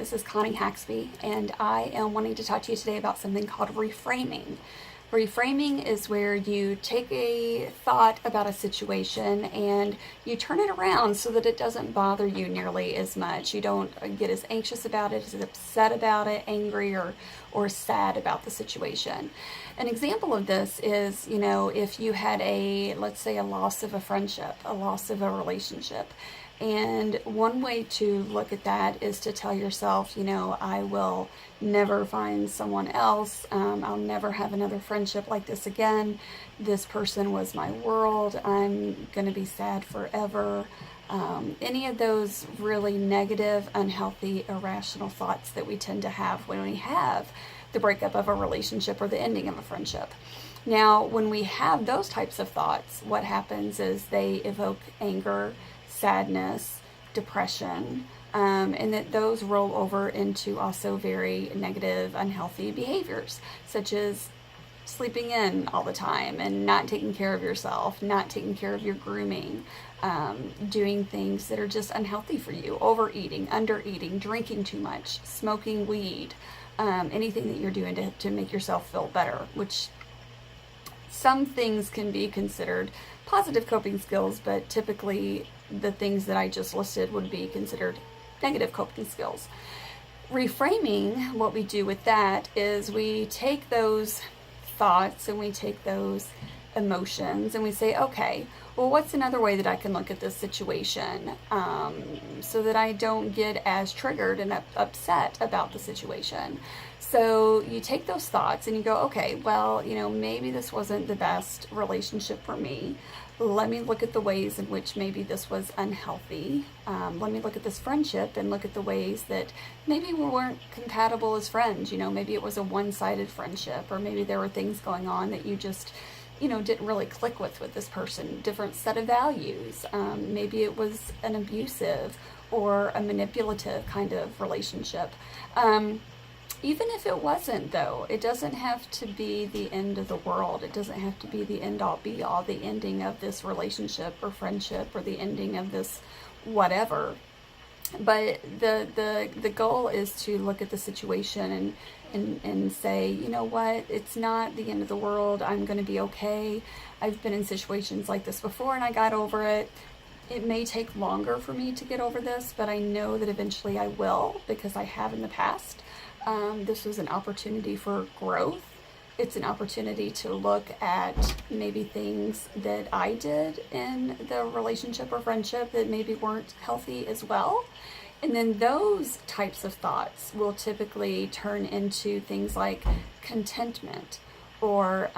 This is Connie Haxby, and I am wanting to talk to you today about something called reframing. Reframing is where you take a thought about a situation and you turn it around so that it doesn't bother you nearly as much. You don't get as anxious about it, as upset about it, angry, or sad about the situation. An example of this is, if you had let's say, a loss of a friendship, a loss of a relationship. And one way to look at that is to tell yourself, I will never find someone else. I'll never have another friendship like this again. This person was my world. I'm going to be sad forever. Any of those really negative, unhealthy, irrational thoughts that we tend to have when we have the breakup of a relationship or the ending of a friendship. Now, when we have those types of thoughts, what happens is they evoke anger, sadness, depression, and that those roll over into also very negative, unhealthy behaviors, such as sleeping in all the time and not taking care of yourself, not taking care of your grooming, doing things that are just unhealthy for you, overeating, undereating, drinking too much, smoking weed, anything that you're doing to make yourself feel better, which some things can be considered positive coping skills, but typically the things that I just listed would be considered negative coping skills. Reframing, what we do with that is we take those thoughts and we take those emotions and we say, okay, well, what's another way that I can look at this situation so that I don't get as triggered and upset about the situation? So you take those thoughts and you go, okay, well, maybe this wasn't the best relationship for me. Let me look at the ways in which maybe this was unhealthy. Let me look at this friendship and look at the ways that maybe we weren't compatible as friends. Maybe it was a one-sided friendship, or maybe there were things going on that you just didn't really click with this person, different set of values. Maybe it was an abusive or a manipulative kind of relationship. Even if it wasn't, though, it doesn't have to be the end of the world. It doesn't have to be the end-all, be-all, the ending of this relationship or friendship, or the ending of this whatever. But the goal is to look at the situation and say, you know what, it's not the end of the world. I'm going to be okay. I've been in situations like this before and I got over it. It may take longer for me to get over this, but I know that eventually I will, because I have in the past. This was an opportunity for growth. It's an opportunity to look at maybe things that I did in the relationship or friendship that maybe weren't healthy as well. And then those types of thoughts will typically turn into things like contentment, or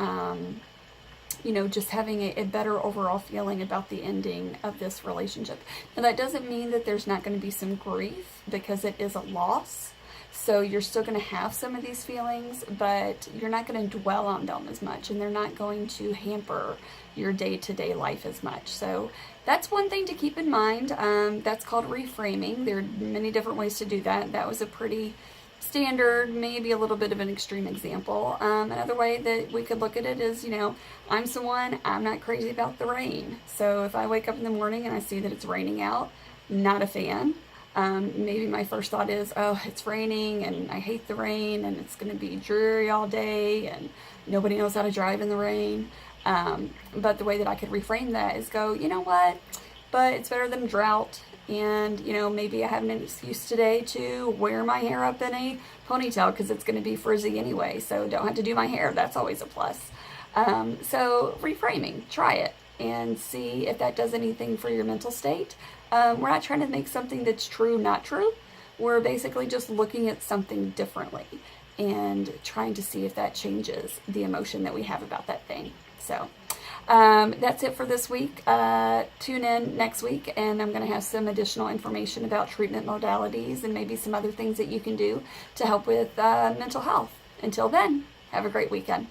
just having a better overall feeling about the ending of this relationship. Now, that doesn't mean that there's not going to be some grief, because it is a loss. So you're still going to have some of these feelings, but you're not going to dwell on them as much, and they're not going to hamper your day-to-day life as much. So that's one thing to keep in mind. That's called reframing. There are many different ways to do that. That was a pretty standard, maybe a little bit of an extreme example. Another way that we could look at it is, I'm someone, I'm not crazy about the rain. So if I wake up in the morning and I see that it's raining out, not a fan. Maybe my first thought is, oh, it's raining and I hate the rain and it's going to be dreary all day and nobody knows how to drive in the rain. But the way that I could reframe that is go, you know what, but it's better than drought. And, maybe I have an excuse today to wear my hair up in a ponytail because it's going to be frizzy anyway. So don't have to do my hair. That's always a plus. So reframing, try it and see if that does anything for your mental state. We're not trying to make something that's true not true. We're basically just looking at something differently and trying to see if that changes the emotion that we have about that thing. So that's it for this week. Tune in next week, and I'm going to have some additional information about treatment modalities and maybe some other things that you can do to help with mental health. Until then, have a great weekend.